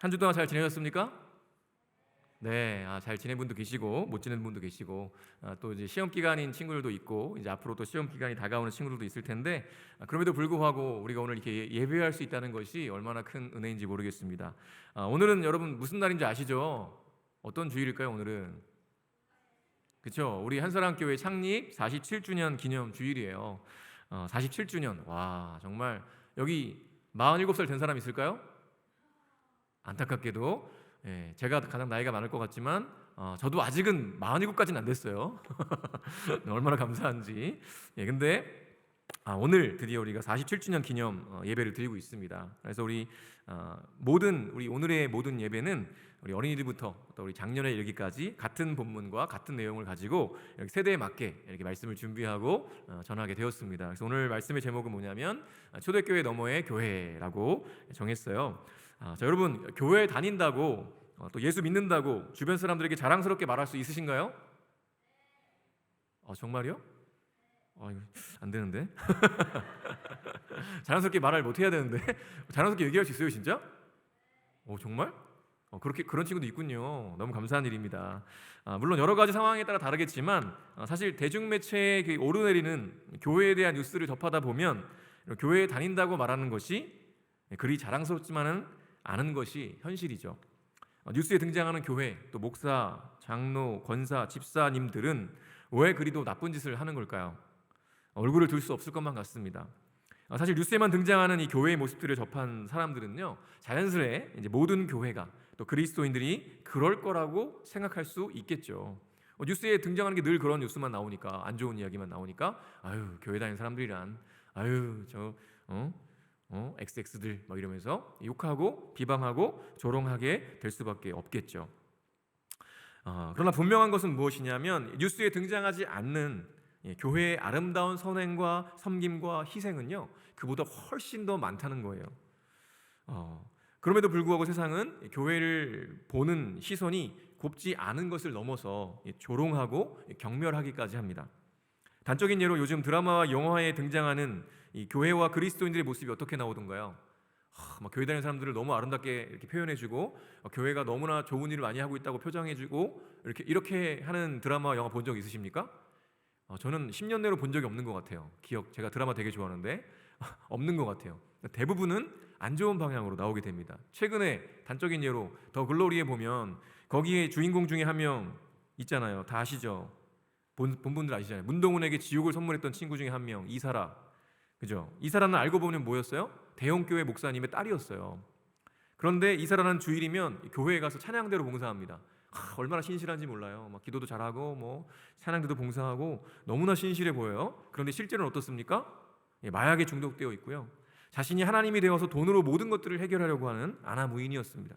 한 주 동안 잘 지내셨습니까? 네, 잘 지낸 분도 계시고 못 지낸 분도 계시고 또 이제 시험 기간인 친구들도 있고 이제 앞으로 또 시험 기간이 다가오는 친구들도 있을 텐데 그럼에도 불구하고 우리가 오늘 이렇게 예배할 수 있다는 것이 얼마나 큰 은혜인지 모르겠습니다. 오늘은 여러분 무슨 날인지 아시죠? 어떤 주일일까요? 오늘은 그렇죠. 우리 한사랑교회 창립 47주년 기념 주일이에요. 47주년. 와, 정말 여기 47살 된 사람 있을까요? 안타깝게도 제가 가장 나이가 많을 것 같지만 저도 아직은 47까지는 안 됐어요. 얼마나 감사한지. 근데 오늘 드디어 우리가 47주년 기념 예배를 드리고 있습니다. 그래서 우리 오늘의 모든 예배는 우리 어린이들부터 또 우리 작년에 이르기까지 같은 본문과 같은 내용을 가지고 이렇게 세대에 맞게 이렇게 말씀을 준비하고 전하게 되었습니다. 그래서 오늘 말씀의 제목은 뭐냐면 초대교회 너머의 교회라고 정했어요. 자, 여러분 교회 다닌다고 또 예수 믿는다고 주변 사람들에게 자랑스럽게 말할 수 있으신가요? 정말요? 이거 안 되는데. 자랑스럽게 말을 못 해야 되는데. 자랑스럽게 얘기할 수 있어요, 진짜? 정말? 그렇게 그런 친구도 있군요. 너무 감사한 일입니다. 물론 여러 가지 상황에 따라 다르겠지만 사실 대중매체의 그 오르내리는 교회에 대한 뉴스를 접하다 보면 교회에 다닌다고 말하는 것이 그리 자랑스럽지만은 않은 것이 현실이죠. 뉴스에 등장하는 교회, 또 목사, 장로, 권사, 집사님들은 왜 그리도 나쁜 짓을 하는 걸까요? 얼굴을 들 수 없을 것만 같습니다. 사실 뉴스에만 등장하는 이 교회의 모습들을 접한 사람들은요, 자연스레 이제 모든 교회가 또 그리스도인들이 그럴 거라고 생각할 수 있겠죠. 뉴스에 등장하는 게 늘 그런 뉴스만 나오니까, 안 좋은 이야기만 나오니까, 교회 다니는 사람들이란, XX들 뭐 이러면서 욕하고 비방하고 조롱하게 될 수밖에 없겠죠. 그러나 분명한 것은 무엇이냐면 뉴스에 등장하지 않는 교회의 아름다운 선행과 섬김과 희생은요, 그보다 훨씬 더 많다는 거예요. 그럼에도 불구하고 세상은 교회를 보는 시선이 곱지 않은 것을 넘어서 조롱하고 경멸하기까지 합니다. 단적인 예로 요즘 드라마와 영화에 등장하는 이 교회와 그리스도인들의 모습이 어떻게 나오던가요? 막 교회 다니는 사람들을 너무 아름답게 이렇게 표현해주고 교회가 너무나 좋은 일을 많이 하고 있다고 표정해주고 이렇게 하는 드라마, 영화 본 적 있으십니까? 저는 10년 내로 본 적이 없는 것 같아요. 제가 드라마 되게 좋아하는데 없는 것 같아요. 대부분은 안 좋은 방향으로 나오게 됩니다. 최근에 단적인 예로 더 글로리에 보면 거기에 주인공 중에 한 명 있잖아요. 다 아시죠? 본 분들 아시잖아요. 문동훈에게 지옥을 선물했던 친구 중에 한 명, 이사라. 그죠? 이사라는 알고 보면 뭐였어요? 대형교회 목사님의 딸이었어요. 그런데 이사라는 주일이면 교회에 가서 찬양대로 봉사합니다. 얼마나 신실한지 몰라요. 막 기도도 잘하고 뭐 찬양대도 봉사하고 너무나 신실해 보여요. 그런데 실제로는 어떻습니까? 마약에 중독되어 있고요. 자신이 하나님이 되어서 돈으로 모든 것들을 해결하려고 하는 아나무인이었습니다.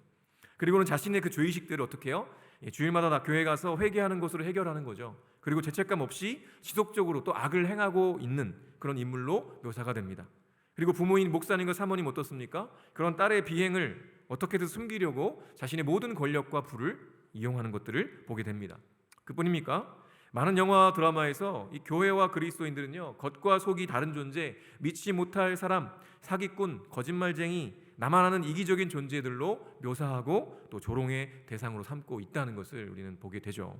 그리고는 자신의 그 죄의식들을 어떻게 해요? 주일마다 교회 가서 회개하는 것으로 해결하는 거죠. 그리고 죄책감 없이 지속적으로 또 악을 행하고 있는 그런 인물로 묘사가 됩니다. 그리고 부모인 목사님과 사모님 어떻습니까? 그런 딸의 비행을 어떻게든 숨기려고 자신의 모든 권력과 부를 이용하는 것들을 보게 됩니다. 그뿐입니까? 많은 영화 드라마에서 이 교회와 그리스도인들은요, 겉과 속이 다른 존재, 믿지 못할 사람, 사기꾼, 거짓말쟁이, 나만 아는 이기적인 존재들로 묘사하고 또 조롱의 대상으로 삼고 있다는 것을 우리는 보게 되죠.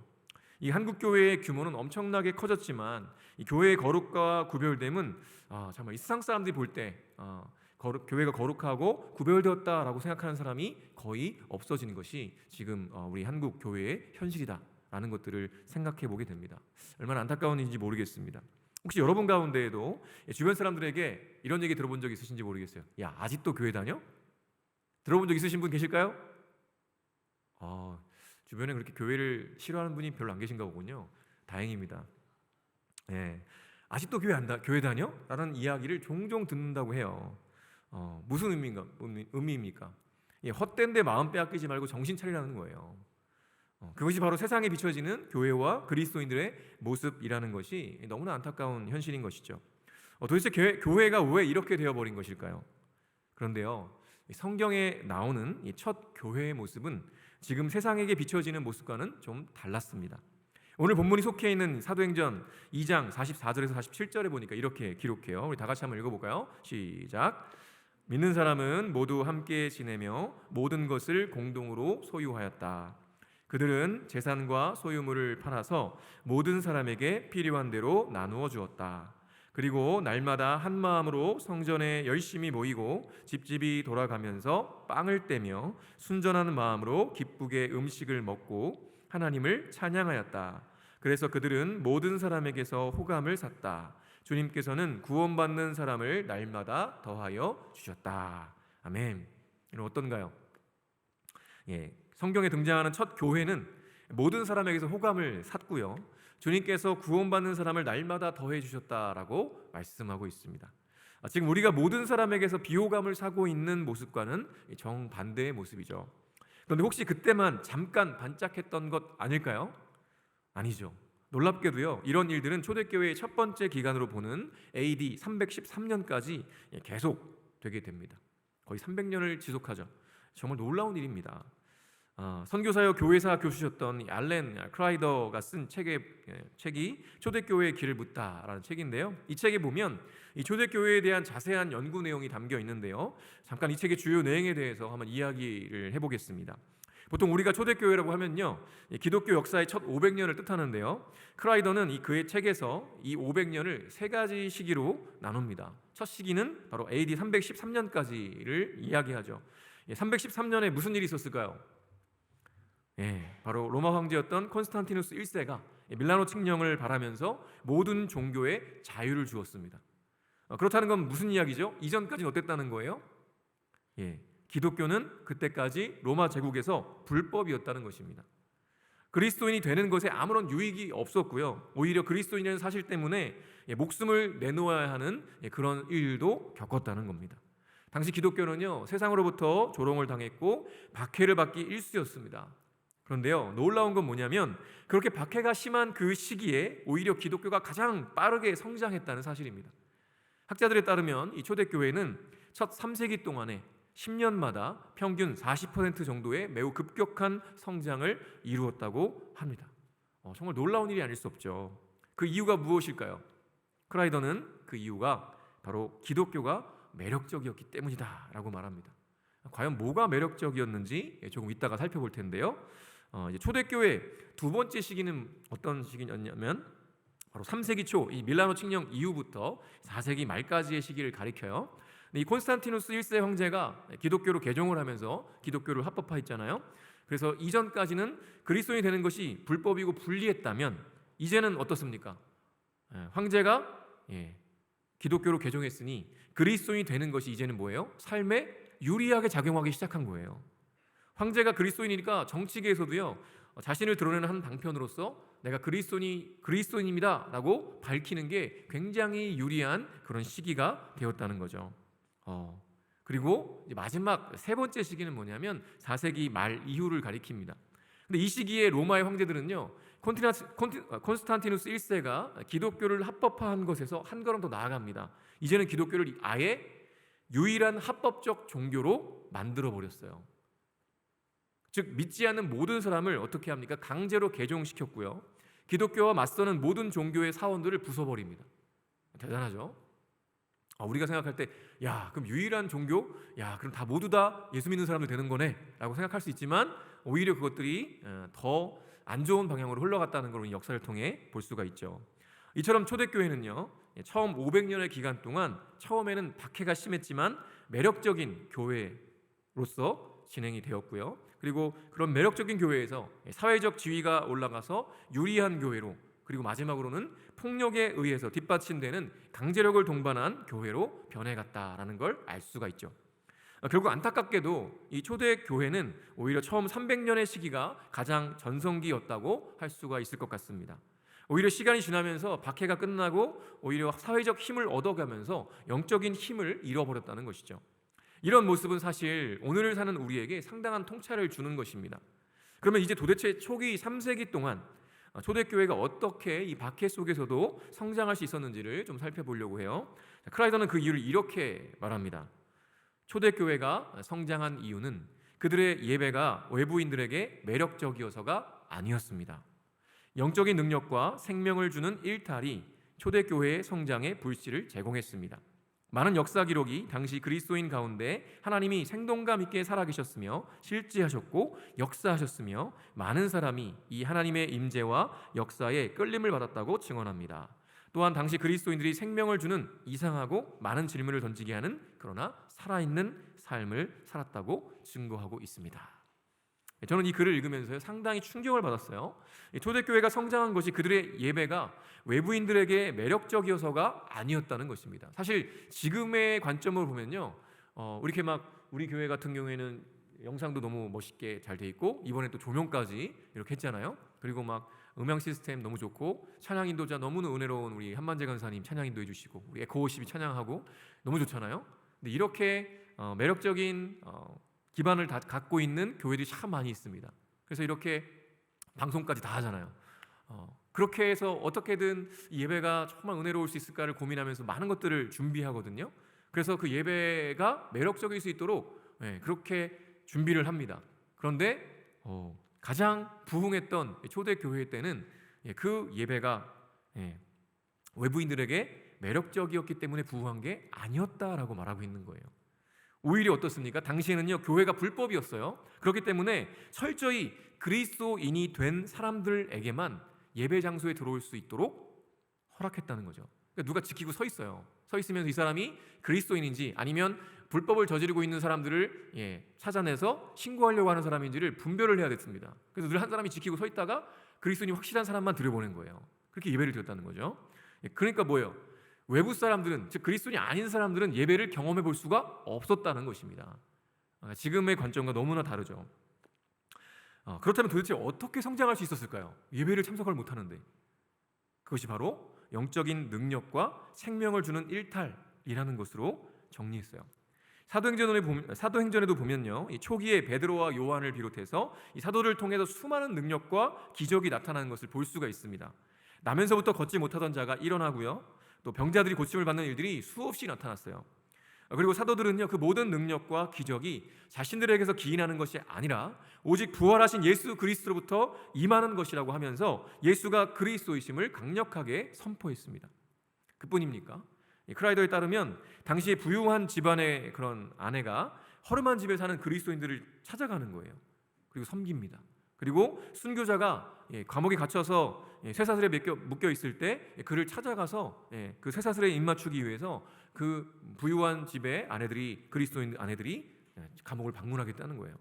이 한국 교회의 규모는 엄청나게 커졌지만 이 교회의 거룩과 구별됨은 정말 이 세상 사람들이 볼 때 교회가 거룩하고 구별되었다라고 생각하는 사람이 거의 없어지는 것이 지금 우리 한국 교회의 현실이다라는 것들을 생각해 보게 됩니다. 얼마나 안타까운 일인지 모르겠습니다. 혹시 여러분 가운데에도 주변 사람들에게 이런 얘기 들어본 적 있으신지 모르겠어요. 야, 아직도 교회 다녀? 들어본 적 있으신 분 계실까요? 주변에 그렇게 교회를 싫어하는 분이 별로 안 계신가 보군요. 다행입니다. 아직도 교회 다녀? 라는 이야기를 종종 듣는다고 해요. 무슨 의미입니까? 헛된 데 마음 빼앗기지 말고 정신 차리라는 거예요. 그것이 바로 세상에 비춰지는 교회와 그리스도인들의 모습이라는 것이 너무나 안타까운 현실인 것이죠. 도대체 교회가 왜 이렇게 되어버린 것일까요? 그런데요, 성경에 나오는 이 첫 교회의 모습은 지금 세상에게 비춰지는 모습과는 좀 달랐습니다. 오늘 본문이 속해 있는 사도행전 2장 44절에서 47절에 보니까 이렇게 기록해요. 우리 다 같이 한번 읽어볼까요? 시작. 믿는 사람은 모두 함께 지내며 모든 것을 공동으로 소유하였다. 그들은 재산과 소유물을 팔아서 모든 사람에게 필요한 대로 나누어 주었다. 그리고 날마다 한 마음으로 성전에 열심히 모이고 집집이 돌아가면서 빵을 떼며 순전한 마음으로 기쁘게 음식을 먹고 하나님을 찬양하였다. 그래서 그들은 모든 사람에게서 호감을 샀다. 주님께서는 구원받는 사람을 날마다 더하여 주셨다. 아멘. 이는 어떤가요? 성경에 등장하는 첫 교회는 모든 사람에게서 호감을 샀고요. 주님께서 구원받는 사람을 날마다 더해 주셨다라고 말씀하고 있습니다. 지금 우리가 모든 사람에게서 비호감을 사고 있는 모습과는 정반대의 모습이죠. 그런데 혹시 그때만 잠깐 반짝했던 것 아닐까요? 아니죠. 놀랍게도요, 이런 일들은 초대교회의 첫 번째 기간으로 보는 AD 313년까지 계속 되게 됩니다. 거의 300년을 지속하죠. 정말 놀라운 일입니다. 선교사여 교회사 교수셨던 알렌 크라이더가 쓴 책이 초대교회의 길을 묻다라는 책인데요. 이 책에 보면 이 초대교회에 대한 자세한 연구 내용이 담겨 있는데요. 잠깐 이 책의 주요 내용에 대해서 한번 이야기를 해보겠습니다. 보통 우리가 초대교회라고 하면요, 기독교 역사의 첫 500년을 뜻하는데요. 크라이더는 그의 책에서 이 500년을 세 가지 시기로 나눕니다. 첫 시기는 바로 AD 313년까지를 이야기하죠. 313년에 무슨 일이 있었을까요? 바로 로마 황제였던 콘스탄티누스 1세가 밀라노 칙령을 발하면서 모든 종교에 자유를 주었습니다. 그렇다는 건 무슨 이야기죠? 이전까지는 어땠다는 거예요? 기독교는 그때까지 로마 제국에서 불법이었다는 것입니다. 그리스도인이 되는 것에 아무런 유익이 없었고요. 오히려 그리스도인이라는 사실 때문에 목숨을 내놓아야 하는 그런 일도 겪었다는 겁니다. 당시 기독교는요, 세상으로부터 조롱을 당했고 박해를 받기 일쑤였습니다. 그런데요, 놀라운 건 뭐냐면 그렇게 박해가 심한 그 시기에 오히려 기독교가 가장 빠르게 성장했다는 사실입니다. 학자들에 따르면 이 초대교회는 첫 3세기 동안에 10년마다 평균 40% 정도의 매우 급격한 성장을 이루었다고 합니다. 정말 놀라운 일이 아닐 수 없죠. 그 이유가 무엇일까요? 크라이더는 그 이유가 바로 기독교가 매력적이었기 때문이다 라고 말합니다. 과연 뭐가 매력적이었는지 조금 이따가 살펴볼 텐데요. 이제 초대교회 두 번째 시기는 어떤 시기였냐면 바로 3세기 초 이 밀라노 칙령 이후부터 4세기 말까지의 시기를 가리켜요. 이 콘스탄티누스 1세 황제가 기독교로 개종을 하면서 기독교를 합법화했잖아요. 그래서 이전까지는 그리스도인이 되는 것이 불법이고 불리했다면 이제는 어떻습니까? 황제가 기독교로 개종했으니 그리스도인이 되는 것이 이제는 뭐예요? 삶에 유리하게 작용하기 시작한 거예요. 황제가 그리스도인이니까 정치계에서도요, 자신을 드러내는 한 방편으로서 내가 그리스도인입니다 라고 밝히는 게 굉장히 유리한 그런 시기가 되었다는 거죠. 그리고 마지막 세 번째 시기는 뭐냐면 4세기 말 이후를 가리킵니다. 근데 이 시기에 로마의 황제들은요, 콘스탄티누스 1세가 기독교를 합법화한 것에서 한 걸음 더 나아갑니다. 이제는 기독교를 아예 유일한 합법적 종교로 만들어 버렸어요. 즉 믿지 않는 모든 사람을 어떻게 합니까? 강제로 개종시켰고요. 기독교와 맞서는 모든 종교의 사원들을 부숴버립니다. 대단하죠? 우리가 생각할 때 그럼 유일한 종교? 그럼 다 모두 다 예수 믿는 사람들 되는 거네 라고 생각할 수 있지만 오히려 그것들이 더 안 좋은 방향으로 흘러갔다는 걸 역사를 통해 볼 수가 있죠. 이처럼 초대교회는요, 처음 500년의 기간 동안 처음에는 박해가 심했지만 매력적인 교회로서 진행이 되었고요. 그리고 그런 매력적인 교회에서 사회적 지위가 올라가서 유리한 교회로, 그리고 마지막으로는 폭력에 의해서 뒷받침되는 강제력을 동반한 교회로 변해갔다라는 걸 알 수가 있죠. 결국 안타깝게도 이 초대교회는 오히려 처음 300년의 시기가 가장 전성기였다고 할 수가 있을 것 같습니다. 오히려 시간이 지나면서 박해가 끝나고 오히려 사회적 힘을 얻어가면서 영적인 힘을 잃어버렸다는 것이죠. 이런 모습은 사실 오늘을 사는 우리에게 상당한 통찰을 주는 것입니다. 그러면 이제 도대체 초기 3세기 동안 초대교회가 어떻게 이 박해 속에서도 성장할 수 있었는지를 좀 살펴보려고 해요. 크라이더는 그 이유를 이렇게 말합니다. 초대교회가 성장한 이유는 그들의 예배가 외부인들에게 매력적이어서가 아니었습니다. 영적인 능력과 생명을 주는 일탈이 초대교회의 성장에 불씨를 제공했습니다. 많은 역사 기록이 당시 그리스도인 가운데 하나님이 생동감 있게 살아계셨으며 실제하셨고 역사하셨으며 많은 사람이 이 하나님의 임재와 역사에 끌림을 받았다고 증언합니다. 또한 당시 그리스도인들이 생명을 주는 이상하고 많은 질문을 던지게 하는 그러나 살아있는 삶을 살았다고 증거하고 있습니다. 저는 이 글을 읽으면서 상당히 충격을 받았어요. 초대교회가 성장한 것이 그들의 예배가 외부인들에게 매력적이어서가 아니었다는 것입니다. 사실 지금의 관점으로 보면요, 우리 교회 같은 경우에는 영상도 너무 멋있게 잘 돼 있고 이번에 또 조명까지 이렇게 했잖아요. 그리고 막 음향 시스템 너무 좋고 찬양 인도자 너무나 은혜로운 우리 한만재 간사님 찬양 인도해 주시고 우리 에코워십이 찬양하고 너무 좋잖아요. 근데 이렇게 매력적인 기반을 다 갖고 있는 교회들이 참 많이 있습니다. 그래서 이렇게 방송까지 다 하잖아요. 그렇게 해서 어떻게든 이 예배가 정말 은혜로울 수 있을까를 고민하면서 많은 것들을 준비하거든요. 그래서 그 예배가 매력적일 수 있도록 그렇게 준비를 합니다. 그런데 가장 부흥했던 초대교회 때는 그 예배가 외부인들에게 매력적이었기 때문에 부흥한 게 아니었다라고 말하고 있는 거예요. 오히려 어떻습니까? 당시에는요, 교회가 불법이었어요. 그렇기 때문에 철저히 그리스도인이 된 사람들에게만 예배 장소에 들어올 수 있도록 허락했다는 거죠. 그러니까 누가 지키고 서 있어요. 서 있으면서 이 사람이 그리스도인인지 아니면 불법을 저지르고 있는 사람들을 찾아내서 신고하려고 하는 사람인지를 분별을 해야 됐습니다. 그래서 늘 한 사람이 지키고 서 있다가 그리스도인이 확실한 사람만 들여보낸 거예요. 그렇게 예배를 드렸다는 거죠. 그러니까 뭐예요? 외부 사람들은, 즉 그리스도인이 아닌 사람들은 예배를 경험해 볼 수가 없었다는 것입니다. 지금의 관점과 너무나 다르죠. 그렇다면 도대체 어떻게 성장할 수 있었을까요? 예배를 참석을 못하는데. 그것이 바로 영적인 능력과 생명을 주는 일탈이라는 것으로 정리했어요. 사도행전에도 보면요, 이 초기에 베드로와 요한을 비롯해서 이 사도를 통해서 수많은 능력과 기적이 나타나는 것을 볼 수가 있습니다. 나면서부터 걷지 못하던 자가 일어나고요, 또 병자들이 고침을 받는 일들이 수없이 나타났어요. 그리고 사도들은요, 그 모든 능력과 기적이 자신들에게서 기인하는 것이 아니라 오직 부활하신 예수 그리스도로부터 임하는 것이라고 하면서 예수가 그리스도이심을 강력하게 선포했습니다. 그뿐입니까? 크라이더에 따르면 당시에 부유한 집안의 그런 아내가 허름한 집에 사는 그리스도인들을 찾아가는 거예요. 그리고 섬깁니다. 그리고 순교자가 감옥에 갇혀서 쇠사슬에 묶여 있을 때 그를 찾아가서 그 쇠사슬에 입맞추기 위해서 그 부유한 집의 아내들이, 그리스도인 아내들이 감옥을 방문하겠다는 거예요.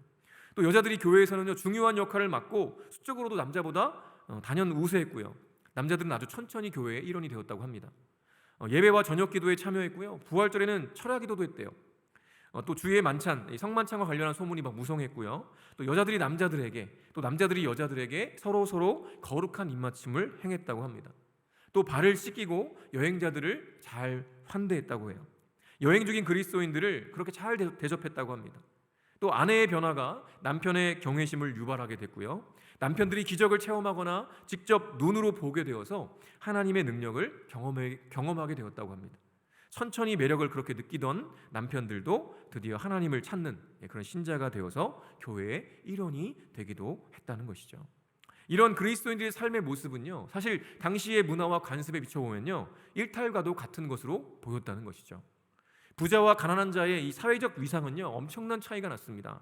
또 여자들이 교회에서는요, 중요한 역할을 맡고 수적으로도 남자보다 단연 우세했고요, 남자들은 아주 천천히 교회의 일원이 되었다고 합니다. 예배와 저녁 기도에 참여했고요, 부활절에는 철야 기도도 했대요. 또 주의 만찬, 성만찬과 관련한 소문이 막 무성했고요, 또 여자들이 남자들에게, 또 남자들이 여자들에게 서로 거룩한 입맞춤을 행했다고 합니다. 또 발을 씻기고 여행자들을 잘 환대했다고 해요. 여행 중인 그리스도인들을 그렇게 잘 대접했다고 합니다. 또 아내의 변화가 남편의 경외심을 유발하게 됐고요, 남편들이 기적을 체험하거나 직접 눈으로 보게 되어서 하나님의 능력을 경험하게 되었다고 합니다. 천천히 매력을 그렇게 느끼던 남편들도 드디어 하나님을 찾는 그런 신자가 되어서 교회의 일원이 되기도 했다는 것이죠. 이런 그리스도인들의 삶의 모습은요, 사실 당시의 문화와 관습에 비춰보면요, 일탈과도 같은 것으로 보였다는 것이죠. 부자와 가난한 자의 이 사회적 위상은요, 엄청난 차이가 났습니다.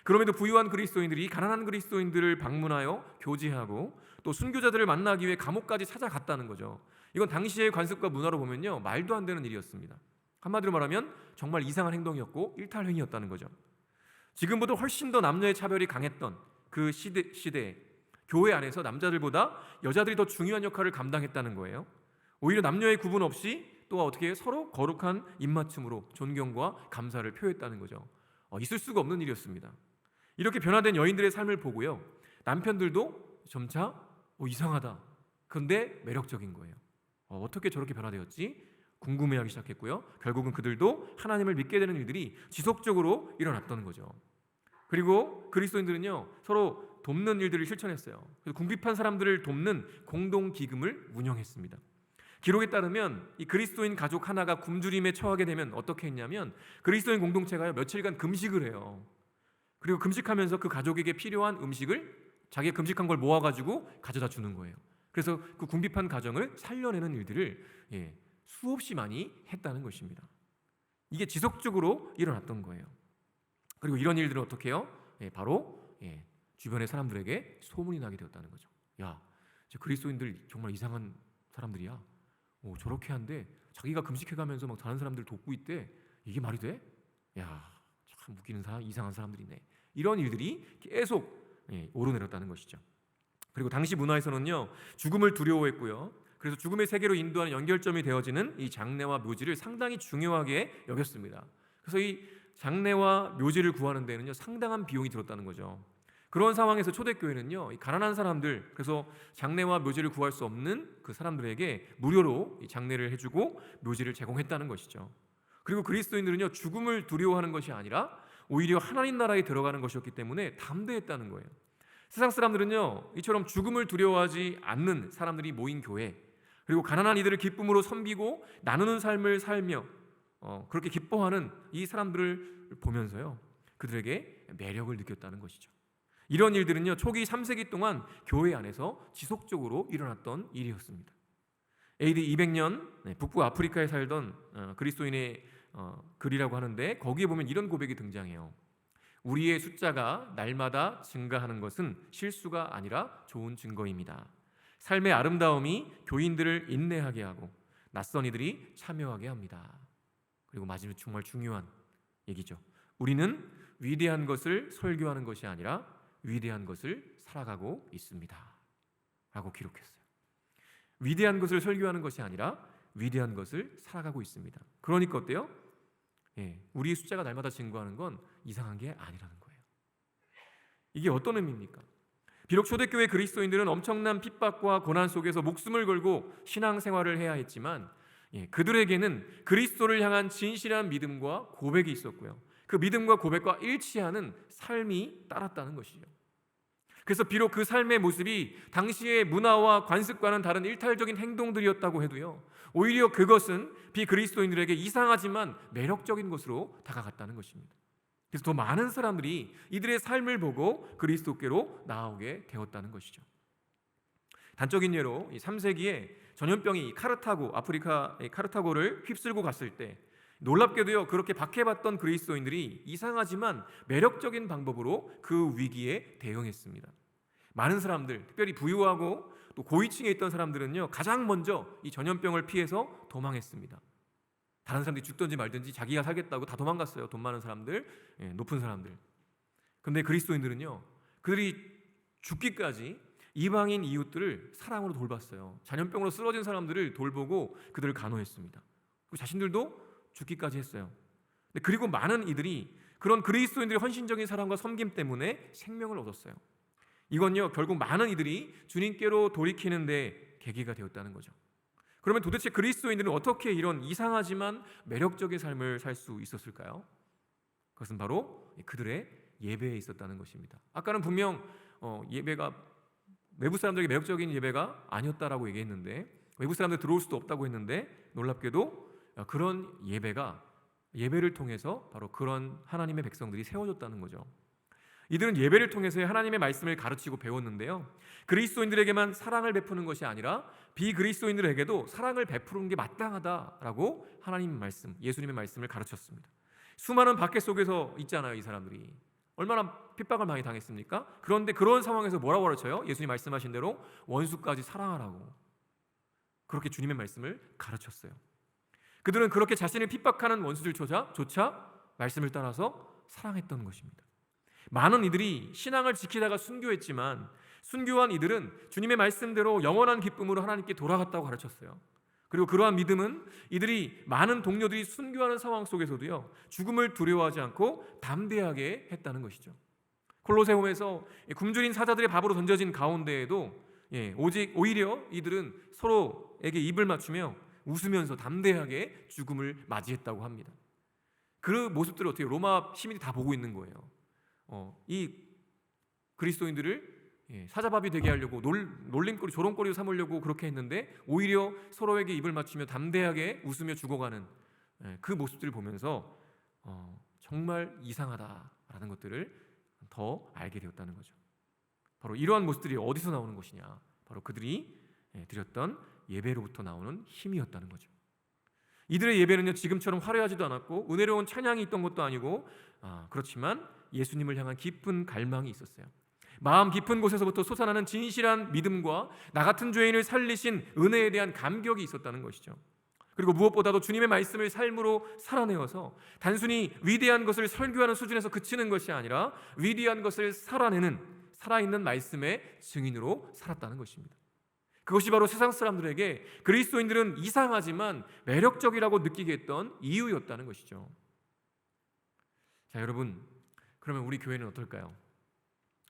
그럼에도 부유한 그리스도인들이 가난한 그리스도인들을 방문하여 교제하고 또 순교자들을 만나기 위해 감옥까지 찾아갔다는 거죠. 이건 당시의 관습과 문화로 보면요, 말도 안 되는 일이었습니다. 한마디로 말하면 정말 이상한 행동이었고 일탈행위였다는 거죠. 지금보다 훨씬 더 남녀의 차별이 강했던 그 시대에 교회 안에서 남자들보다 여자들이 더 중요한 역할을 감당했다는 거예요. 오히려 남녀의 구분 없이 또 어떻게 서로 거룩한 입맞춤으로 존경과 감사를 표했다는 거죠. 있을 수가 없는 일이었습니다. 이렇게 변화된 여인들의 삶을 보고요, 남편들도 점차 이상하다, 그런데 매력적인 거예요. 어떻게 저렇게 변화되었지? 궁금해하기 시작했고요, 결국은 그들도 하나님을 믿게 되는 일들이 지속적으로 일어났던 거죠. 그리고 그리스도인들은요, 서로 돕는 일들을 실천했어요. 그래서 궁핍한 사람들을 돕는 공동기금을 운영했습니다. 기록에 따르면 이 그리스도인 가족 하나가 굶주림에 처하게 되면 어떻게 했냐면 그리스도인 공동체가 며칠간 금식을 해요. 그리고 금식하면서 그 가족에게 필요한 음식을 자기가 금식한 걸 모아가지고 가져다 주는 거예요. 그래서 그 궁핍한 가정을 살려내는 일들을 수없이 많이 했다는 것입니다. 이게 지속적으로 일어났던 거예요. 그리고 이런 일들은 어떻게 해요? 바로 주변의 사람들에게 소문이 나게 되었다는 거죠. 야, 저 그리스도인들 정말 이상한 사람들이야. 저렇게 한데 자기가 금식해가면서 막 다른 사람들 돕고 있대. 이게 말이 돼? 야, 참 웃기는 사람, 이상한 사람들이네. 이런 일들이 계속 오르내렸다는 것이죠. 그리고 당시 문화에서는요, 죽음을 두려워했고요. 그래서 죽음의 세계로 인도하는 연결점이 되어지는 이 장례와 묘지를 상당히 중요하게 여겼습니다. 그래서 이 장례와 묘지를 구하는 데는요, 상당한 비용이 들었다는 거죠. 그런 상황에서 초대교회는요, 이 가난한 사람들, 그래서 장례와 묘지를 구할 수 없는 그 사람들에게 무료로 이 장례를 해주고 묘지를 제공했다는 것이죠. 그리고 그리스도인들은요, 죽음을 두려워하는 것이 아니라 오히려 하나님 나라에 들어가는 것이었기 때문에 담대했다는 거예요. 세상 사람들은요, 이처럼 죽음을 두려워하지 않는 사람들이 모인 교회, 그리고 가난한 이들을 기쁨으로 섬기고 나누는 삶을 살며 그렇게 기뻐하는 이 사람들을 보면서요, 그들에게 매력을 느꼈다는 것이죠. 이런 일들은요, 초기 3세기 동안 교회 안에서 지속적으로 일어났던 일이었습니다. AD 200년 북부 아프리카에 살던 그리스도인의 글이라고 하는데, 거기에 보면 이런 고백이 등장해요. 우리의 숫자가 날마다 증가하는 것은 실수가 아니라 좋은 증거입니다. 삶의 아름다움이 교인들을 인내하게 하고 낯선 이들이 참여하게 합니다. 그리고 마지막 정말 중요한 얘기죠. 우리는 위대한 것을 설교하는 것이 아니라 위대한 것을 살아가고 있습니다. 라고 기록했어요. 위대한 것을 설교하는 것이 아니라 위대한 것을 살아가고 있습니다. 그러니까 어때요? 우리의 숫자가 날마다 증가하는 건 이상한 게 아니라는 거예요. 이게 어떤 의미입니까? 비록 초대교회 그리스도인들은 엄청난 핍박과 고난 속에서 목숨을 걸고 신앙생활을 해야 했지만 그들에게는 그리스도를 향한 진실한 믿음과 고백이 있었고요, 그 믿음과 고백과 일치하는 삶이 따랐다는 것이죠. 그래서 비록 그 삶의 모습이 당시의 문화와 관습과는 다른 일탈적인 행동들이었다고 해도요, 오히려 그것은 비그리스도인들에게 이상하지만 매력적인 것으로 다가갔다는 것입니다. 그래서 더 많은 사람들이 이들의 삶을 보고 그리스도께로 나아오게 되었다는 것이죠. 단적인 예로 3세기에 전염병이 아프리카 카르타고를 휩쓸고 갔을 때 놀랍게도요, 그렇게 박해받던 그리스도인들이 이상하지만 매력적인 방법으로 그 위기에 대응했습니다. 많은 사람들, 특별히 부유하고 또 고위층에 있던 사람들은요, 가장 먼저 이 전염병을 피해서 도망했습니다. 다른 사람들이 죽든지 말든지 자기가 살겠다고 다 도망갔어요. 돈 많은 사람들, 높은 사람들. 그런데 그리스도인들은요, 그들이 죽기까지 이방인 이웃들을 사랑으로 돌봤어요. 전염병으로 쓰러진 사람들을 돌보고 그들을 간호했습니다. 그리고 자신들도 죽기까지 했어요. 그리고 많은 이들이 그런 그리스도인들의 헌신적인 사랑과 섬김 때문에 생명을 얻었어요. 이건요, 결국 많은 이들이 주님께로 돌이키는 데 계기가 되었다는 거죠. 그러면 도대체 그리스도인들은 어떻게 이런 이상하지만 매력적인 삶을 살 수 있었을까요? 그것은 바로 그들의 예배에 있었다는 것입니다. 아까는 분명 예배가 외부 사람들에게 매력적인 예배가 아니었다라고 얘기했는데, 외부 사람들 들어올 수도 없다고 했는데, 놀랍게도 그런 예배를 통해서 바로 그런 하나님의 백성들이 세워졌다는 거죠. 이들은 예배를 통해서 하나님의 말씀을 가르치고 배웠는데요, 그리스도인들에게만 사랑을 베푸는 것이 아니라 비그리스도인들에게도 사랑을 베푸는 게 마땅하다라고 하나님의 말씀, 예수님의 말씀을 가르쳤습니다. 수많은 박해 속에서 있잖아요. 이 사람들이 얼마나 핍박을 많이 당했습니까? 그런데 그런 상황에서 뭐라고 가르쳐요? 예수님 말씀하신 대로 원수까지 사랑하라고, 그렇게 주님의 말씀을 가르쳤어요. 그들은 그렇게 자신을 핍박하는 원수들조차 말씀을 따라서 사랑했던 것입니다. 많은 이들이 신앙을 지키다가 순교했지만 순교한 이들은 주님의 말씀대로 영원한 기쁨으로 하나님께 돌아갔다고 가르쳤어요. 그리고 그러한 믿음은 이들이 많은 동료들이 순교하는 상황 속에서도요, 죽음을 두려워하지 않고 담대하게 했다는 것이죠. 콜로세움에서 굶주린 사자들의 밥으로 던져진 가운데에도 오히려 이들은 서로에게 입을 맞추며 웃으면서 담대하게 죽음을 맞이했다고 합니다. 그 모습들을 어떻게 로마 시민이 다 보고 있는 거예요. 이 그리스도인들을 사자밥이 되게 하려고 놀림거리, 조롱거리로 삼으려고 그렇게 했는데 오히려 서로에게 입을 맞추며 담대하게 웃으며 죽어가는 그 모습들을 보면서 정말 이상하다라는 것들을 더 알게 되었다는 거죠. 바로 이러한 모습들이 어디서 나오는 것이냐, 바로 그들이 드렸던 예배로부터 나오는 힘이었다는 거죠. 이들의 예배는요, 지금처럼 화려하지도 않았고 은혜로운 찬양이 있던 것도 아니고, 그렇지만 예수님을 향한 깊은 갈망이 있었어요. 마음 깊은 곳에서부터 솟아나는 진실한 믿음과 나 같은 죄인을 살리신 은혜에 대한 감격이 있었다는 것이죠. 그리고 무엇보다도 주님의 말씀을 삶으로 살아내어서 단순히 위대한 것을 설교하는 수준에서 그치는 것이 아니라 위대한 것을 살아내는 살아있는 말씀의 증인으로 살았다는 것입니다. 그것이 바로 세상 사람들에게 그리스도인들은 이상하지만 매력적이라고 느끼게 했던 이유였다는 것이죠. 자, 여러분, 그러면 우리 교회는 어떨까요?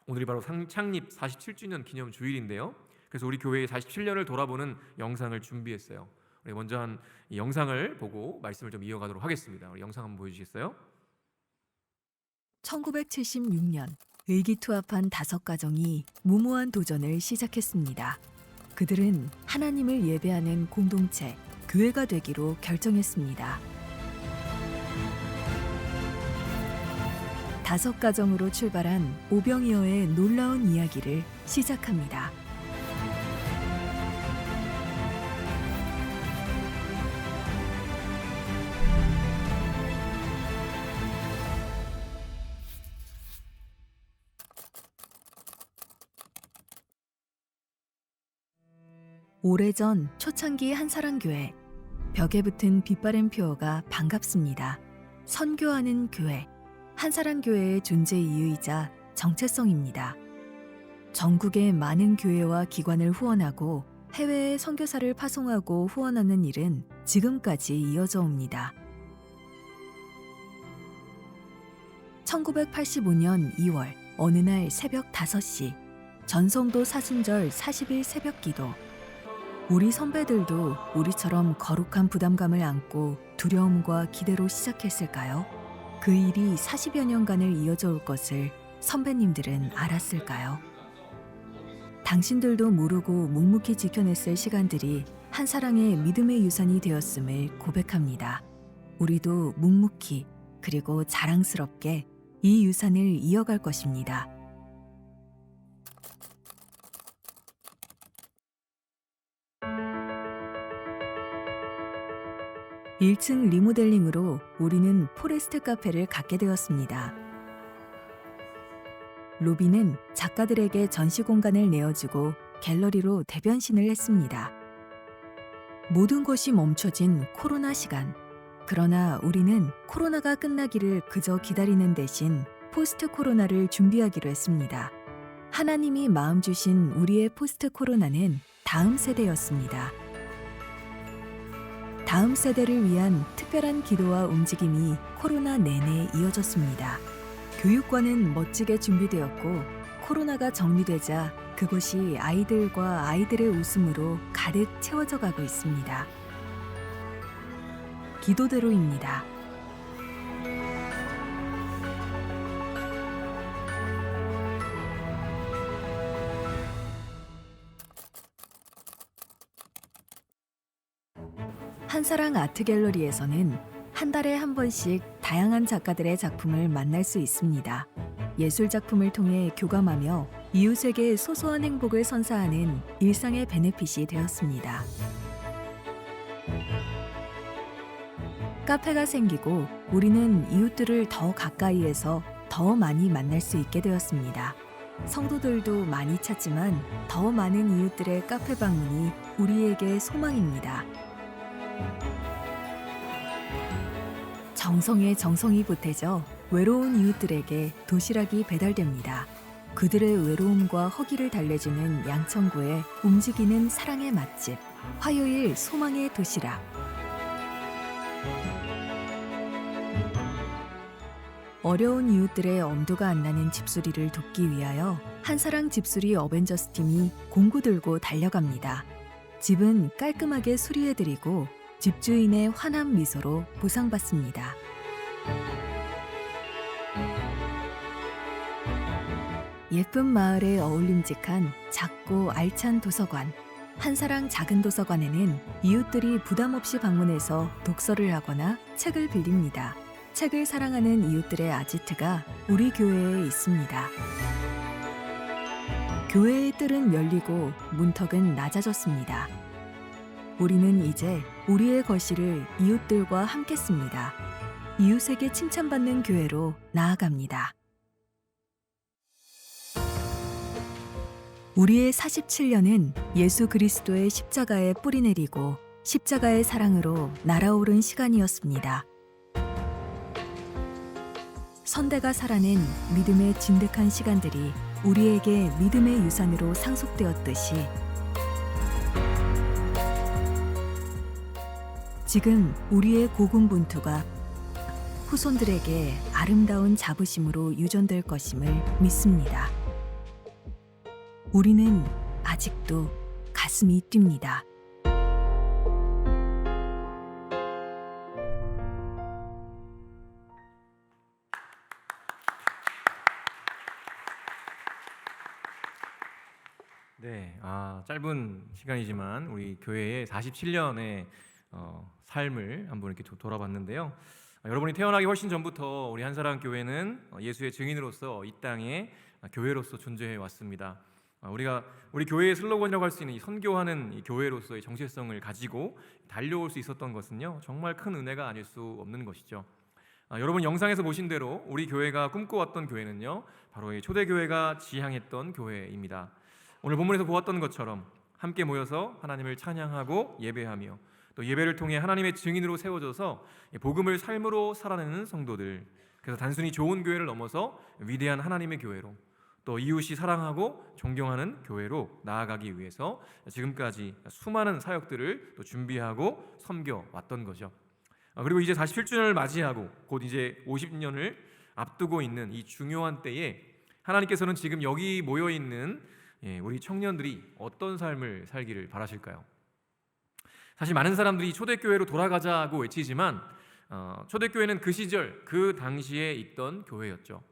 오늘이 바로 창립 47주년 기념 주일인데요. 그래서 우리 교회의 47년을 돌아보는 영상을 준비했어요. 우리 먼저 한 이 영상을 보고 말씀을 좀 이어가도록 하겠습니다. 우리 영상 한번 보여주시겠어요? 1976년 의기투합한 5가정이 무모한 도전을 시작했습니다. 그들은 하나님을 예배하는 공동체, 교회가 되기로 결정했습니다. 5가정으로 출발한 오병이어의 놀라운 이야기를 시작합니다. 오래전 초창기 한사랑교회, 벽에 붙은 빛바랜 표어가 반갑습니다. 선교하는 교회, 한사랑교회의 존재 이유이자 정체성입니다. 전국의 많은 교회와 기관을 후원하고 해외에 선교사를 파송하고 후원하는 일은 지금까지 이어져 옵니다. 1985년 2월 어느 날 새벽 5시 전성도 사순절 40일 새벽기도. 우리 선배들도 우리처럼 거룩한 부담감을 안고 두려움과 기대로 시작했을까요? 그 일이 40여 년간을 이어져 올 것을 선배님들은 알았을까요? 당신들도 모르고 묵묵히 지켜냈을 시간들이 한사랑의 믿음의 유산이 되었음을 고백합니다. 우리도 묵묵히 그리고 자랑스럽게 이 유산을 이어갈 것입니다. (1층) 리모델링으로 우리는 포레스트 카페를 갖게 되었습니다. 로비는 작가들에게 전시 공간을 내어주고 갤러리로 대변신을 했습니다. 모든 것이 멈춰진 코로나 시간. 그러나 우리는 코로나가 끝나기를 그저 기다리는 대신 포스트 코로나를 준비하기로 했습니다. 하나님이 마음 주신 우리의 포스트 코로나는 다음 세대였습니다. 다음 세대를 위한 특별한 기도와 움직임이 코로나 내내 이어졌습니다. 교육관은 멋지게 준비되었고 코로나가 정리되자 그곳이 아이들과 아이들의 웃음으로 가득 채워져 가고 있습니다. 기도대로입니다. 한사랑 아트갤러리에서는 한 달에 한 번씩 다양한 작가들의 작품을 만날 수 있습니다. 예술 작품을 통해 교감하며 이웃에게 소소한 행복을 선사하는 일상의 베네핏이 되었습니다. 카페가 생기고 우리는 이웃들을 더 가까이에서 더 많이 만날 수 있게 되었습니다. 성도들도 많이 찾지만 더 많은 이웃들의 카페 방문이 우리에게 소망입니다. 정성에 정성이 보태져 외로운 이웃들에게 도시락이 배달됩니다. 그들의 외로움과 허기를 달래주는 양천구의 움직이는 사랑의 맛집, 화요일 소망의 도시락. 어려운 이웃들의 엄두가 안 나는 집수리를 돕기 위하여 한사랑 집수리 어벤져스 팀이 공구 들고 달려갑니다. 집은 깔끔하게 수리해드리고 집주인의 환한 미소로 보상받습니다. 예쁜 마을에 어울림직한 작고 알찬 도서관. 한사랑 작은 도서관에는 이웃들이 부담 없이 방문해서 독서를 하거나 책을 빌립니다. 책을 사랑하는 이웃들의 아지트가 우리 교회에 있습니다. 교회의 뜰은 열리고 문턱은 낮아졌습니다. 우리는 이제 우리의 거실을 이웃들과 함께 씁니다. 이웃에게 칭찬받는 교회로 나아갑니다. 우리의 47년은 예수 그리스도의 십자가에 뿌리 내리고 십자가의 사랑으로 날아오른 시간이었습니다. 선대가 살아낸 믿음의 진득한 시간들이 우리에게 믿음의 유산으로 상속되었듯이 지금 우리의 고군분투가 후손들에게 아름다운 자부심으로 유전될 것임을 믿습니다. 우리는 아직도 가슴이 뜁니다. 네, 짧은 시간이지만 우리 교회의 47년의 삶을 한번 이렇게 돌아봤는데요. 여러분이 태어나기 훨씬 전부터 우리 한사랑 교회는 예수의 증인으로서 이 땅에 교회로서 존재해 왔습니다. 우리 교회의 슬로건이라고 할 수 있는 이 선교하는 이 교회로서의 정체성을 가지고 달려올 수 있었던 것은요, 정말 큰 은혜가 아닐 수 없는 것이죠. 여러분 영상에서 보신 대로 우리 교회가 꿈꿔왔던 교회는요, 바로 이 초대교회가 지향했던 교회입니다. 오늘 본문에서 보았던 것처럼 함께 모여서 하나님을 찬양하고 예배하며 또 예배를 통해 하나님의 증인으로 세워져서 복음을 삶으로 살아내는 성도들, 그래서 단순히 좋은 교회를 넘어서 위대한 하나님의 교회로 또 이웃이 사랑하고 존경하는 교회로 나아가기 위해서 지금까지 수많은 사역들을 또 준비하고 섬겨왔던 거죠. 그리고 이제 47주년을 맞이하고 곧 이제 50년을 앞두고 있는 이 중요한 때에 하나님께서는 지금 여기 모여있는 우리 청년들이 어떤 삶을 살기를 바라실까요? 사실 많은 사람들이 초대교회로 돌아가자고 외치지만 초대교회는 그 시절 그 당시에 있던 교회였죠.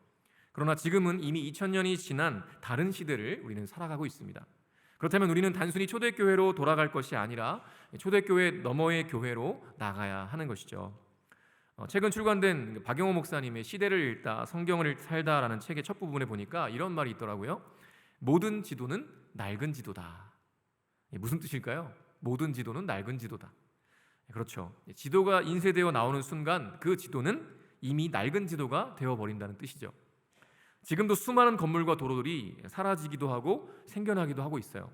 그러나 지금은 이미 2000년이 지난 다른 시대를 우리는 살아가고 있습니다. 그렇다면 우리는 단순히 초대교회로 돌아갈 것이 아니라 초대교회 너머의 교회로 나가야 하는 것이죠. 최근 출간된 박영호 목사님의 시대를 읽다 성경을 살다라는 책의 첫 부분에 보니까 이런 말이 있더라고요. 모든 지도는 낡은 지도다. 무슨 뜻일까요? 모든 지도는 낡은 지도다. 그렇죠. 지도가 인쇄되어 나오는 순간 그 지도는 이미 낡은 지도가 되어버린다는 뜻이죠. 지금도 수많은 건물과 도로들이 사라지기도 하고 생겨나기도 하고 있어요.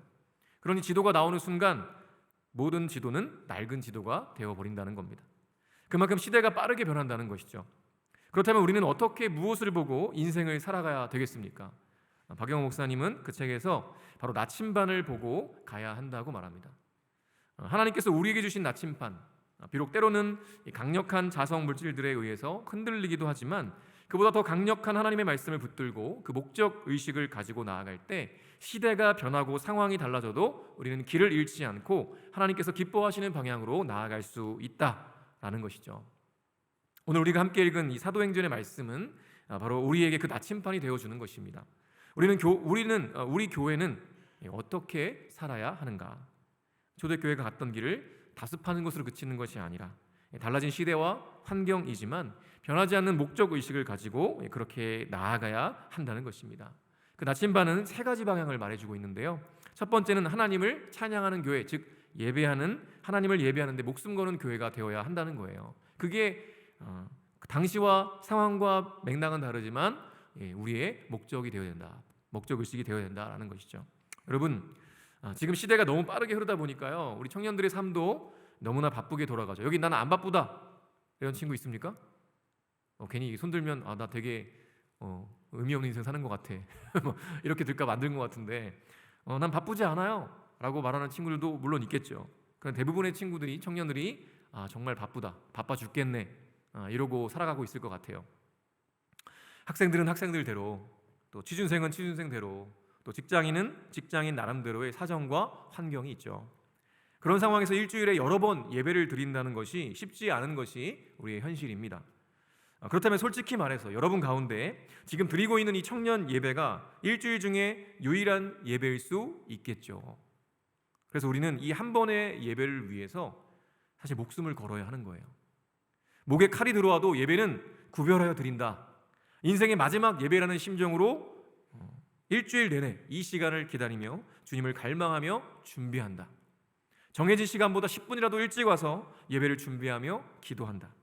그러니 지도가 나오는 순간 모든 지도는 낡은 지도가 되어버린다는 겁니다. 그만큼 시대가 빠르게 변한다는 것이죠. 그렇다면 우리는 어떻게 무엇을 보고 인생을 살아가야 되겠습니까? 박영호 목사님은 그 책에서 바로 나침반을 보고 가야 한다고 말합니다. 하나님께서 우리에게 주신 나침반, 비록 때로는 강력한 자성 물질들에 의해서 흔들리기도 하지만 그보다 더 강력한 하나님의 말씀을 붙들고 그 목적 의식을 가지고 나아갈 때 시대가 변하고 상황이 달라져도 우리는 길을 잃지 않고 하나님께서 기뻐하시는 방향으로 나아갈 수 있다라는 것이죠. 오늘 우리가 함께 읽은 이 사도행전의 말씀은 바로 우리에게 그 나침반이 되어주는 것입니다. 우리 교회는 어떻게 살아야 하는가? 초대교회가 갔던 길을 다습하는 것으로 그치는 것이 아니라 달라진 시대와 환경이지만 변하지 않는 목적 의식을 가지고 그렇게 나아가야 한다는 것입니다. 그 나침반은 세 가지 방향을 말해주고 있는데요. 첫 번째는 하나님을 찬양하는 교회, 즉 하나님을 예배하는데 목숨 거는 교회가 되어야 한다는 거예요. 그게 당시와 상황과 맥락은 다르지만 우리의 목적이 되어야 된다. 목적 의식이 되어야 된다라는 것이죠. 여러분, 지금 시대가 너무 빠르게 흐르다 보니까요, 우리 청년들의 삶도 너무나 바쁘게 돌아가죠. 여기 나는 안 바쁘다 이런 친구 있습니까? 괜히 손 들면 나 되게 의미 없는 인생 사는 것 같아 뭐 이렇게 들까 만든 것 같은데 난 바쁘지 않아요 라고 말하는 친구들도 물론 있겠죠. 그런 대부분의 친구들이 청년들이 정말 바쁘다, 바빠 죽겠네 이러고 살아가고 있을 것 같아요. 학생들은 학생들대로, 또 취준생은 취준생대로, 또 직장인은 직장인 나름대로의 사정과 환경이 있죠. 그런 상황에서 일주일에 여러 번 예배를 드린다는 것이 쉽지 않은 것이 우리의 현실입니다. 그렇다면 솔직히 말해서 여러분 가운데 지금 드리고 있는 이 청년 예배가 일주일 중에 유일한 예배일 수 있겠죠. 그래서 우리는 이 한 번의 예배를 위해서 사실 목숨을 걸어야 하는 거예요. 목에 칼이 들어와도 예배는 구별하여 드린다. 인생의 마지막 예배라는 심정으로 일주일 내내 이 시간을 기다리며 주님을 갈망하며 준비한다. 정해진 시간보다 10분이라도 일찍 와서 예배를 준비하며 기도한다.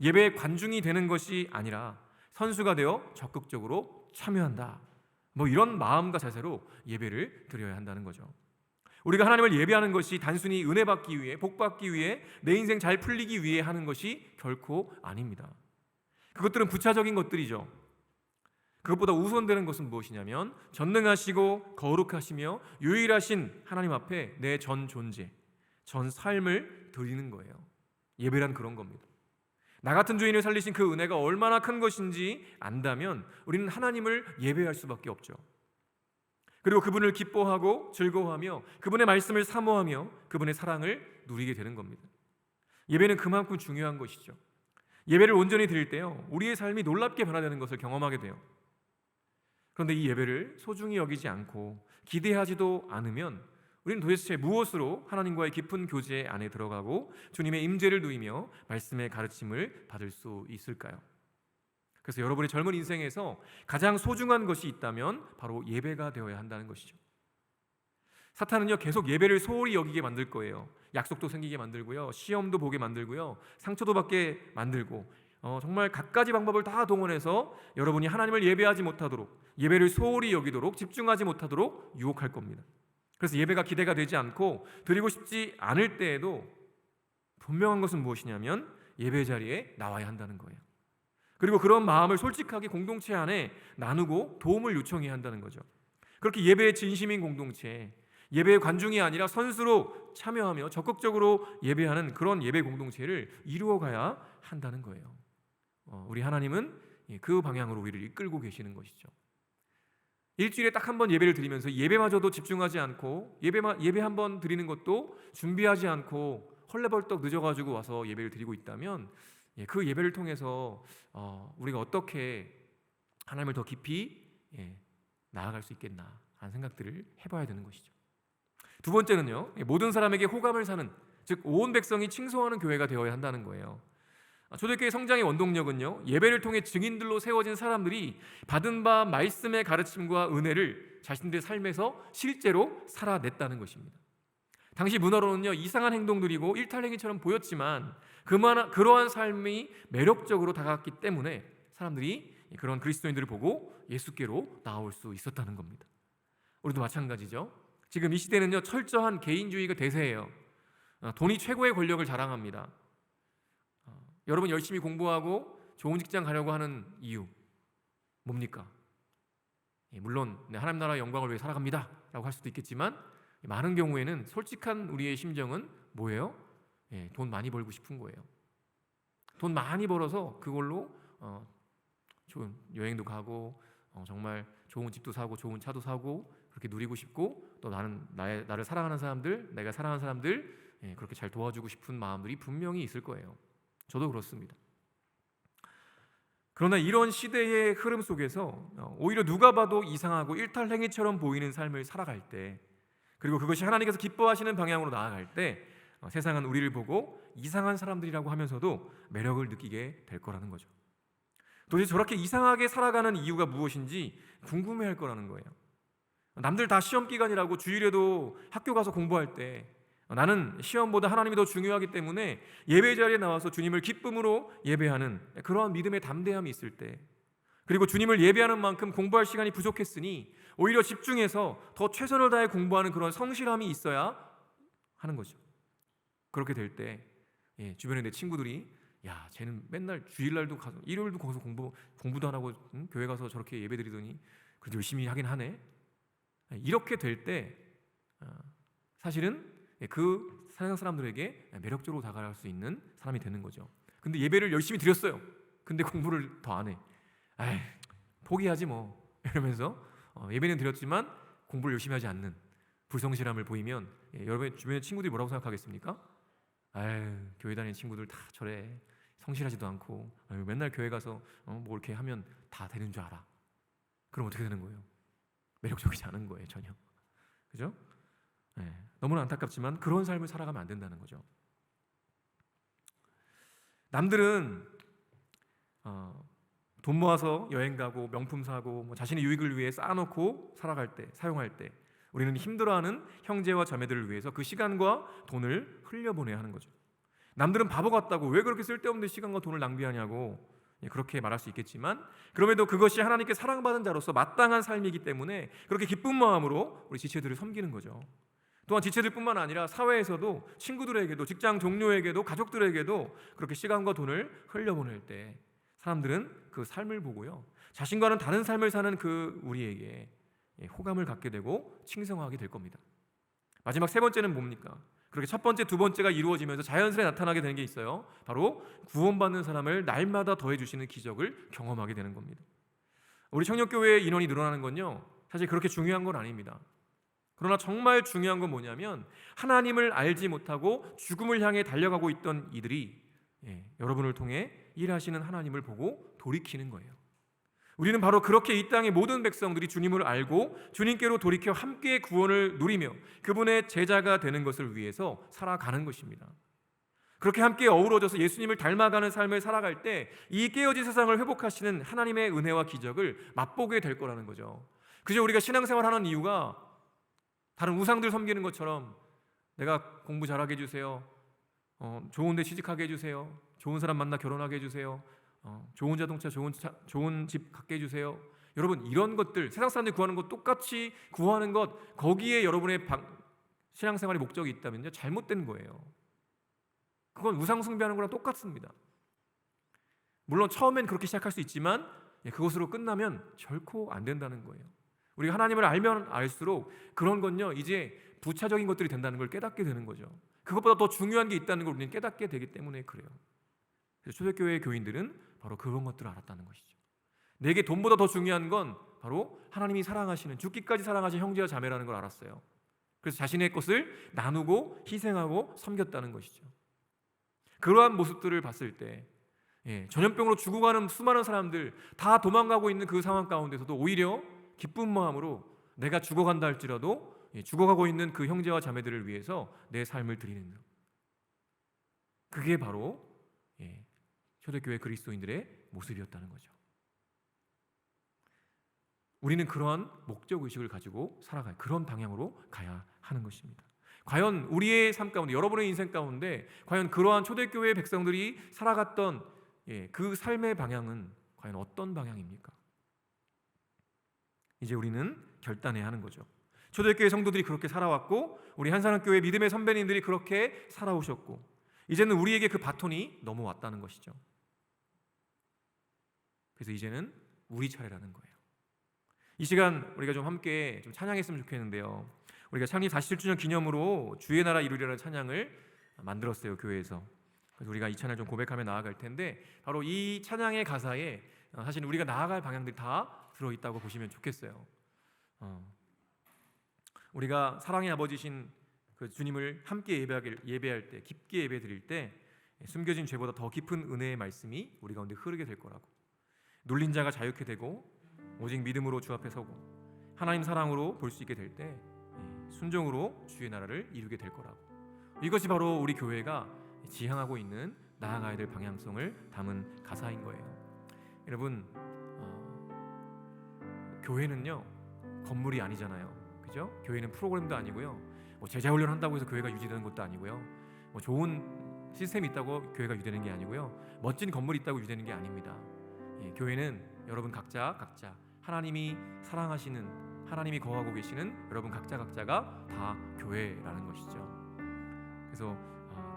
예배의 관중이 되는 것이 아니라 선수가 되어 적극적으로 참여한다. 이런 마음과 자세로 예배를 드려야 한다는 거죠. 우리가 하나님을 예배하는 것이 단순히 은혜 받기 위해, 복 받기 위해, 내 인생 잘 풀리기 위해 하는 것이 결코 아닙니다. 그것들은 부차적인 것들이죠. 그것보다 우선되는 것은 무엇이냐면 전능하시고 거룩하시며 유일하신 하나님 앞에 내 전 존재, 전 삶을 드리는 거예요. 예배란 그런 겁니다. 나 같은 죄인을 살리신 그 은혜가 얼마나 큰 것인지 안다면 우리는 하나님을 예배할 수밖에 없죠. 그리고 그분을 기뻐하고 즐거워하며 그분의 말씀을 사모하며 그분의 사랑을 누리게 되는 겁니다. 예배는 그만큼 중요한 것이죠. 예배를 온전히 드릴 때요, 우리의 삶이 놀랍게 변화되는 것을 경험하게 돼요. 그런데 이 예배를 소중히 여기지 않고 기대하지도 않으면 우리는 도대체 무엇으로 하나님과의 깊은 교제 안에 들어가고 주님의 임재를 누리며 말씀의 가르침을 받을 수 있을까요? 그래서 여러분의 젊은 인생에서 가장 소중한 것이 있다면 바로 예배가 되어야 한다는 것이죠. 사탄은요, 계속 예배를 소홀히 여기게 만들 거예요. 약속도 생기게 만들고요, 시험도 보게 만들고요, 상처도 받게 만들고, 정말 갖가지 방법을 다 동원해서 여러분이 하나님을 예배하지 못하도록, 예배를 소홀히 여기도록, 집중하지 못하도록 유혹할 겁니다. 그래서 예배가 기대가 되지 않고 드리고 싶지 않을 때에도 분명한 것은 무엇이냐면 예배 자리에 나와야 한다는 거예요. 그리고 그런 마음을 솔직하게 공동체 안에 나누고 도움을 요청해야 한다는 거죠. 그렇게 예배의 진심인 공동체, 예배의 관중이 아니라 선수로 참여하며 적극적으로 예배하는 그런 예배 공동체를 이루어가야 한다는 거예요. 우리 하나님은 그 방향으로 우리를 이끌고 계시는 것이죠. 일주일에 딱 한 번 예배를 드리면서 예배마저도 집중하지 않고 예배 한 번 드리는 것도 준비하지 않고 헐레벌떡 늦어가지고 와서 예배를 드리고 있다면 그 예배를 통해서 우리가 어떻게 하나님을 더 깊이 나아갈 수 있겠나 하는 생각들을 해봐야 되는 것이죠. 두 번째는요, 모든 사람에게 호감을 사는, 즉 온 백성이 칭송하는 교회가 되어야 한다는 거예요. 초대교회 성장의 원동력은요, 예배를 통해 증인들로 세워진 사람들이 받은 바 말씀의 가르침과 은혜를 자신들의 삶에서 실제로 살아냈다는 것입니다. 당시 문화로는요, 이상한 행동들이고 일탈행위처럼 보였지만 그러한 삶이 매력적으로 다가갔기 때문에 사람들이 그런 그리스도인들을 보고 예수께로 나올 수 있었다는 겁니다. 우리도 마찬가지죠. 지금 이 시대는요, 철저한 개인주의가 대세예요. 돈이 최고의 권력을 자랑합니다. 여러분 열심히 공부하고 좋은 직장 가려고 하는 이유 뭡니까? 물론 하나님 나라의 영광을 위해 살아갑니다 라고 할 수도 있겠지만 많은 경우에는 솔직한 우리의 심정은 뭐예요? 돈 많이 벌고 싶은 거예요. 돈 많이 벌어서 그걸로 좋은 여행도 가고 정말 좋은 집도 사고 좋은 차도 사고 그렇게 누리고 싶고 또 나를 사랑하는 사람들, 내가 사랑하는 사람들 그렇게 잘 도와주고 싶은 마음들이 분명히 있을 거예요. 저도 그렇습니다. 그러나 이런 시대의 흐름 속에서 오히려 누가 봐도 이상하고 일탈행위처럼 보이는 삶을 살아갈 때, 그리고 그것이 하나님께서 기뻐하시는 방향으로 나아갈 때 세상은 우리를 보고 이상한 사람들이라고 하면서도 매력을 느끼게 될 거라는 거죠. 도대체 저렇게 이상하게 살아가는 이유가 무엇인지 궁금해할 거라는 거예요. 남들 다 시험 기간이라고 주일에도 학교 가서 공부할 때 나는 시험보다 하나님이 더 중요하기 때문에 예배 자리에 나와서 주님을 기쁨으로 예배하는 그러한 믿음의 담대함이 있을 때, 그리고 주님을 예배하는 만큼 공부할 시간이 부족했으니 오히려 집중해서 더 최선을 다해 공부하는 그런 성실함이 있어야 하는 거죠. 그렇게 될 때 주변에 내 친구들이 야, 쟤는 맨날 주일날도 가서 일요일도 거기서 공부도 안 하고 교회 가서 저렇게 예배드리더니 그래도 열심히 하긴 하네. 이렇게 될 때 사실은 그 세상 사람들에게 매력적으로 다가갈 수 있는 사람이 되는 거죠. 근데 예배를 열심히 드렸어요. 근데 공부를 더 안 해. 에이, 포기하지 뭐 이러면서 예배는 드렸지만 공부를 열심히 하지 않는 불성실함을 보이면 여러분의 주변의 친구들이 뭐라고 생각하겠습니까? 아유, 교회 다니는 친구들 다 저래. 성실하지도 않고 맨날 교회 가서 뭐 이렇게 하면 다 되는 줄 알아. 그럼 어떻게 되는 거예요? 매력적이지 않은 거예요, 전혀. 그죠? 너무나 안타깝지만 그런 삶을 살아가면 안 된다는 거죠. 남들은 돈 모아서 여행 가고 명품 사고 자신의 유익을 위해 쌓아놓고 살아갈 때, 사용할 때, 우리는 힘들어하는 형제와 자매들을 위해서 그 시간과 돈을 흘려보내야 하는 거죠. 남들은 바보 같다고, 왜 그렇게 쓸데없는 시간과 돈을 낭비하냐고 그렇게 말할 수 있겠지만, 그럼에도 그것이 하나님께 사랑받은 자로서 마땅한 삶이기 때문에 그렇게 기쁜 마음으로 우리 지체들을 섬기는 거죠. 또한 지체들뿐만 아니라 사회에서도, 친구들에게도, 직장 동료에게도, 가족들에게도 그렇게 시간과 돈을 흘려보낼 때 사람들은 그 삶을 보고요, 자신과는 다른 삶을 사는 그 우리에게 호감을 갖게 되고 칭송하게 될 겁니다. 마지막 세 번째는 뭡니까? 그렇게 첫 번째, 두 번째가 이루어지면서 자연스레 나타나게 되는 게 있어요. 바로 구원받는 사람을 날마다 더해주시는 기적을 경험하게 되는 겁니다. 우리 청년교회 인원이 늘어나는 건요, 사실 그렇게 중요한 건 아닙니다. 그러나 정말 중요한 건 뭐냐면, 하나님을 알지 못하고 죽음을 향해 달려가고 있던 이들이 여러분을 통해 일하시는 하나님을 보고 돌이키는 거예요. 우리는 바로 그렇게 이 땅의 모든 백성들이 주님을 알고 주님께로 돌이켜 함께 구원을 누리며 그분의 제자가 되는 것을 위해서 살아가는 것입니다. 그렇게 함께 어우러져서 예수님을 닮아가는 삶을 살아갈 때 이 깨어진 세상을 회복하시는 하나님의 은혜와 기적을 맛보게 될 거라는 거죠. 그저 우리가 신앙생활하는 이유가 다른 우상들 섬기는 것처럼 내가 공부 잘하게 해주세요, 좋은 데 취직하게 해주세요, 좋은 사람 만나 결혼하게 해주세요, 좋은 자동차, 좋은 집 갖게 해주세요. 여러분, 이런 것들, 세상 사람들이 구하는 것 똑같이 구하는 것, 거기에 여러분의 신앙생활의 목적이 있다면요, 잘못된 거예요. 그건 우상 숭배하는 거랑 똑같습니다. 물론 처음엔 그렇게 시작할 수 있지만 그것으로 끝나면 결코 안 된다는 거예요. 우리가 하나님을 알면 알수록 그런 건요, 이제 부차적인 것들이 된다는 걸 깨닫게 되는 거죠. 그것보다 더 중요한 게 있다는 걸 우리는 깨닫게 되기 때문에 그래요. 그래서 초대교회의 교인들은 바로 그런 것들을 알았다는 것이죠. 내게 돈보다 더 중요한 건 바로 하나님이 사랑하시는, 죽기까지 사랑하신 형제와 자매라는 걸 알았어요. 그래서 자신의 것을 나누고 희생하고 섬겼다는 것이죠. 그러한 모습들을 봤을 때 전염병으로 죽어가는 수많은 사람들 다 도망가고 있는 그 상황 가운데서도 오히려 기쁜 마음으로 내가 죽어간다 할지라도 죽어가고 있는 그 형제와 자매들을 위해서 내 삶을 드리는 것, 그게 바로 초대교회 그리스도인들의 모습이었다는 거죠. 우리는 그러한 목적의식을 가지고 살아가야, 그런 방향으로 가야 하는 것입니다. 과연 우리의 삶 가운데, 여러분의 인생 가운데 과연 그러한 초대교회의 백성들이 살아갔던 그 삶의 방향은 과연 어떤 방향입니까? 이제 우리는 결단해야 하는 거죠. 초대교회 성도들이 그렇게 살아왔고 우리 한사람교회 믿음의 선배님들이 그렇게 살아오셨고 이제는 우리에게 그 바톤이 넘어왔다는 것이죠. 그래서 이제는 우리 차례라는 거예요. 이 시간 우리가 좀 함께 좀 찬양했으면 좋겠는데요, 우리가 창립 47주년 기념으로 주의 나라 이루리라는 찬양을 만들었어요, 교회에서. 그래서 우리가 이 찬양을 좀 고백하며 나아갈 텐데, 바로 이 찬양의 가사에 사실 우리가 나아갈 방향들이 다 들어있다고 보시면 좋겠어요. 우리가 사랑의 아버지신 그 주님을 함께 예배할 때, 깊게 예배 드릴 때 숨겨진 죄보다 더 깊은 은혜의 말씀이 우리 가운데 흐르게 될 거라고. 눌린 자가 자유케 되고 오직 믿음으로 주 앞에 서고 하나님 사랑으로 볼 수 있게 될 때 순종으로 주의 나라를 이루게 될 거라고. 이것이 바로 우리 교회가 지향하고 있는 나아가야 될 방향성을 담은 가사인 거예요. 여러분, 교회는요 건물이 아니잖아요, 그죠? 교회는 프로그램도 아니고요, 뭐 제자 훈련 한다고 해서 교회가 유지되는 것도 아니고요, 뭐 좋은 시스템이 있다고 교회가 유지되는 게 아니고요, 멋진 건물이 있다고 유지되는 게 아닙니다. 교회는 여러분 각자 하나님이 사랑하시는, 하나님이 거하고 계시는 여러분 각자가 다 교회라는 것이죠. 그래서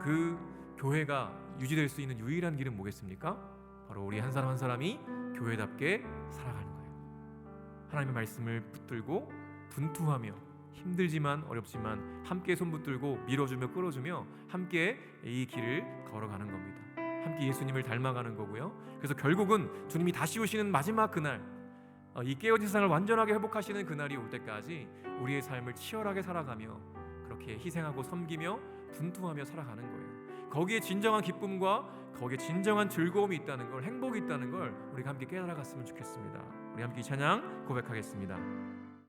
그 교회가 유지될 수 있는 유일한 길은 뭐겠습니까? 바로 우리 한 사람 한 사람이 교회답게 살아가는 거예요. 하나님의 말씀을 붙들고 분투하며 힘들지만 어렵지만 함께 손 붙들고 밀어주며 끌어주며 함께 이 길을 걸어가는 겁니다. 함께 예수님을 닮아가는 거고요. 그래서 결국은 주님이 다시 오시는 마지막 그날, 이 깨어진 세상을 완전하게 회복하시는 그날이 올 때까지 우리의 삶을 치열하게 살아가며 그렇게 희생하고 섬기며 분투하며 살아가는 거예요. 거기에 진정한 기쁨과 거기에 진정한 즐거움이 있다는 걸, 행복이 있다는 걸 우리가 함께 깨달아갔으면 좋겠습니다. 우리 함께 이 찬양 고백하겠습니다.